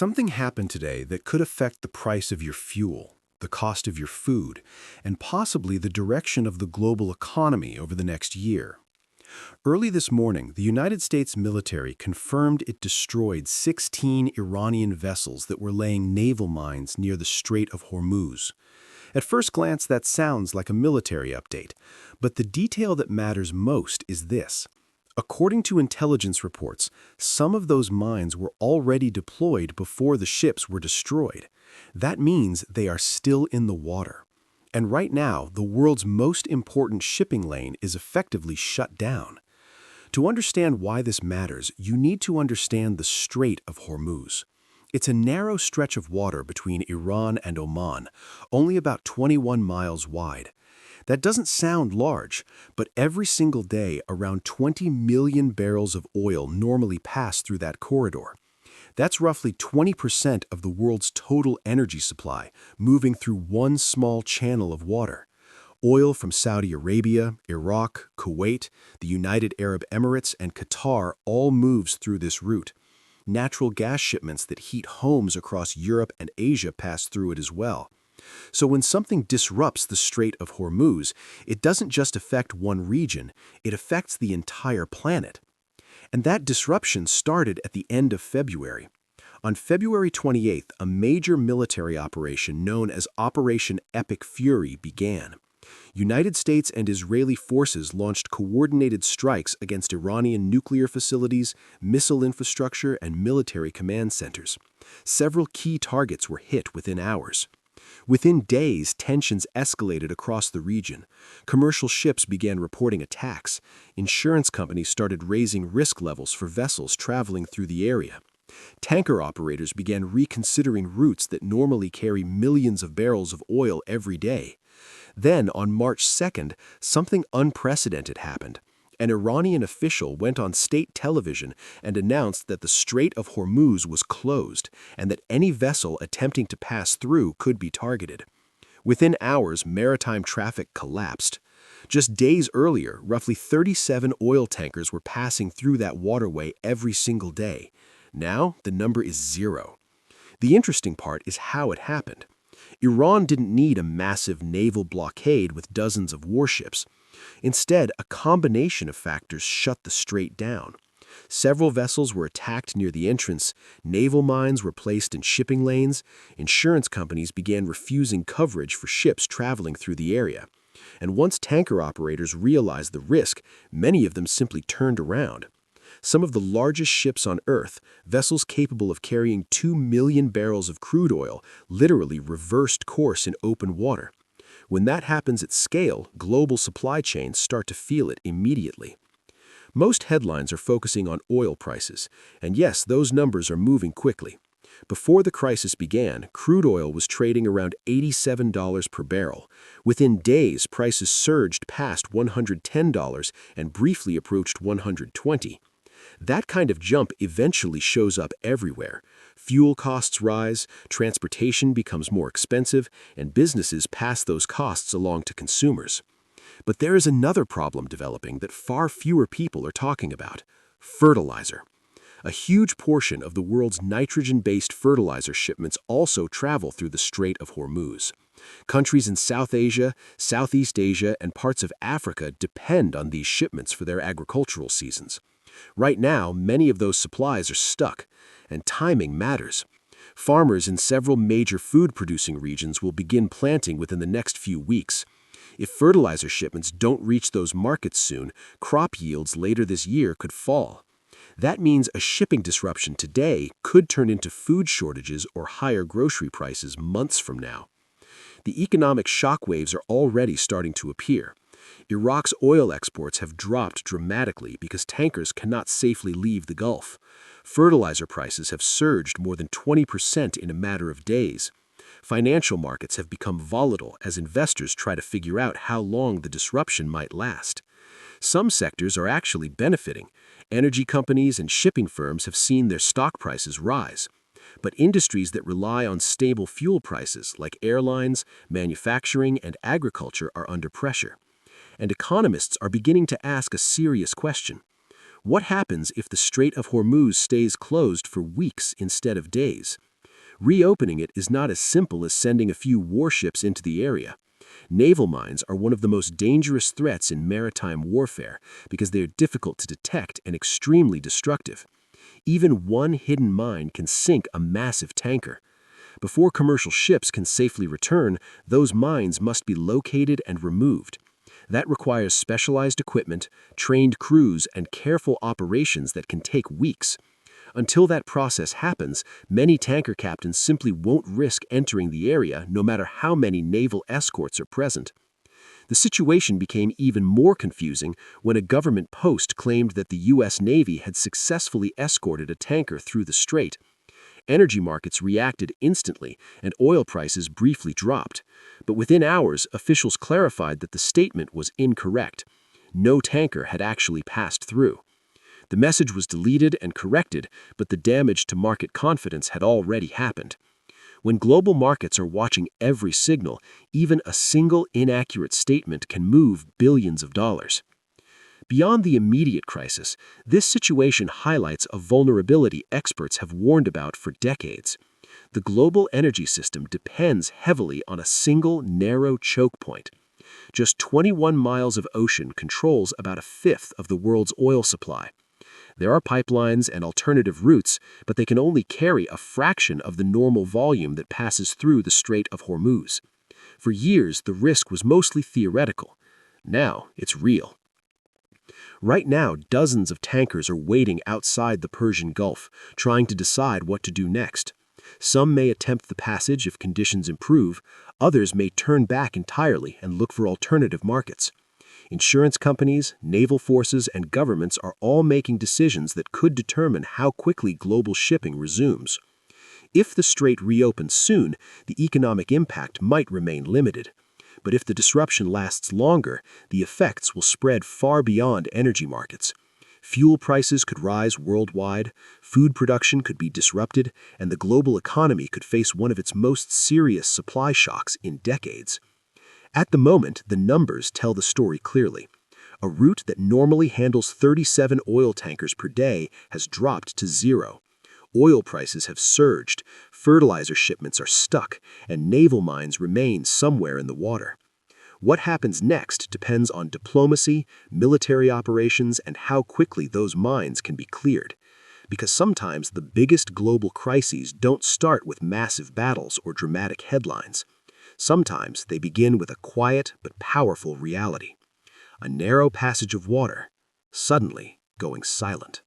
Something happened today that could affect the price of your fuel, the cost of your food, and possibly the direction of the global economy over the next year. Early this morning, the United States military confirmed it destroyed 16 Iranian vessels that were laying naval mines near the Strait of Hormuz. At first glance, that sounds like a military update, but the detail that matters most is this. According to intelligence reports, some of those mines were already deployed before the ships were destroyed. That means they are still in the water. And right now, the world's most important shipping lane is effectively shut down. To understand why this matters, you need to understand the Strait of Hormuz. It's a narrow stretch of water between Iran and Oman, only about 21 miles wide. That doesn't sound large, but every single day, around 20 million barrels of oil normally pass through that corridor. That's roughly 20% of the world's total energy supply, moving through one small channel of water. Oil from Saudi Arabia, Iraq, Kuwait, the United Arab Emirates, and Qatar all moves through this route. Natural gas shipments that heat homes across Europe and Asia pass through it as well. So when something disrupts the Strait of Hormuz, it doesn't just affect one region, it affects the entire planet. And that disruption started at the end of February. On February 28th, a major military operation known as Operation Epic Fury began. United States and Israeli forces launched coordinated strikes against Iranian nuclear facilities, missile infrastructure, and military command centers. Several key targets were hit within hours. Within days, tensions escalated across the region. Commercial ships began reporting attacks. Insurance companies started raising risk levels for vessels traveling through the area. Tanker operators began reconsidering routes that normally carry millions of barrels of oil every day. Then, on March 2nd, something unprecedented happened. An Iranian official went on state television and announced that the Strait of Hormuz was closed and that any vessel attempting to pass through could be targeted. Within hours, maritime traffic collapsed. Just days earlier, roughly 37 oil tankers were passing through that waterway every single day. Now, the number is 0. The interesting part is how it happened. Iran didn't need a massive naval blockade with dozens of warships. Instead, a combination of factors shut the strait down. Several vessels were attacked near the entrance, naval mines were placed in shipping lanes, insurance companies began refusing coverage for ships traveling through the area. And once tanker operators realized the risk, many of them simply turned around. Some of the largest ships on Earth, vessels capable of carrying 2 million barrels of crude oil, literally reversed course in open water. When that happens at scale, global supply chains start to feel it immediately. Most headlines are focusing on oil prices, and yes, those numbers are moving quickly. Before the crisis began, crude oil was trading around $87 per barrel. Within days, prices surged past $110 and briefly approached $120. That kind of jump eventually shows up everywhere. Fuel costs rise, transportation becomes more expensive, and businesses pass those costs along to consumers. But there is another problem developing that far fewer people are talking about: fertilizer. A huge portion of the world's nitrogen-based fertilizer shipments also travel through the Strait of Hormuz. Countries in South Asia, Southeast Asia, and parts of Africa depend on these shipments for their agricultural seasons. Right now, many of those supplies are stuck, and timing matters. Farmers in several major food-producing regions will begin planting within the next few weeks. If fertilizer shipments don't reach those markets soon, crop yields later this year could fall. That means a shipping disruption today could turn into food shortages or higher grocery prices months from now. The economic shockwaves are already starting to appear. Iraq's oil exports have dropped dramatically because tankers cannot safely leave the Gulf. Fertilizer prices have surged more than 20% in a matter of days. Financial markets have become volatile as investors try to figure out how long the disruption might last. Some sectors are actually benefiting. Energy companies and shipping firms have seen their stock prices rise. But industries that rely on stable fuel prices, like airlines, manufacturing, and agriculture, are under pressure. And economists are beginning to ask a serious question. What happens if the Strait of Hormuz stays closed for weeks instead of days? Reopening it is not as simple as sending a few warships into the area. Naval mines are one of the most dangerous threats in maritime warfare because they are difficult to detect and extremely destructive. Even one hidden mine can sink a massive tanker. Before commercial ships can safely return, those mines must be located and removed. That requires specialized equipment, trained crews, and careful operations that can take weeks. Until that process happens, many tanker captains simply won't risk entering the area no matter how many naval escorts are present. The situation became even more confusing when a government post claimed that the U.S. Navy had successfully escorted a tanker through the strait. Energy markets reacted instantly, and oil prices briefly dropped. But within hours, officials clarified that the statement was incorrect. No tanker had actually passed through. The message was deleted and corrected, but the damage to market confidence had already happened. When global markets are watching every signal, even a single inaccurate statement can move billions of dollars. Beyond the immediate crisis, this situation highlights a vulnerability experts have warned about for decades. The global energy system depends heavily on a single narrow choke point. Just 21 miles of ocean controls about a fifth of the world's oil supply. There are pipelines and alternative routes, but they can only carry a fraction of the normal volume that passes through the Strait of Hormuz. For years, the risk was mostly theoretical. Now, it's real. Right now, dozens of tankers are waiting outside the Persian Gulf, trying to decide what to do next. Some may attempt the passage if conditions improve, others may turn back entirely and look for alternative markets. Insurance companies, naval forces, and governments are all making decisions that could determine how quickly global shipping resumes. If the strait reopens soon, the economic impact might remain limited. But if the disruption lasts longer, the effects will spread far beyond energy markets. Fuel prices could rise worldwide, food production could be disrupted, and the global economy could face one of its most serious supply shocks in decades. At the moment, the numbers tell the story clearly. A route that normally handles 37 oil tankers per day has dropped to zero. Oil prices have surged, fertilizer shipments are stuck, and naval mines remain somewhere in the water. What happens next depends on diplomacy, military operations, and how quickly those mines can be cleared. Because sometimes the biggest global crises don't start with massive battles or dramatic headlines. Sometimes they begin with a quiet but powerful reality. A narrow passage of water, suddenly going silent.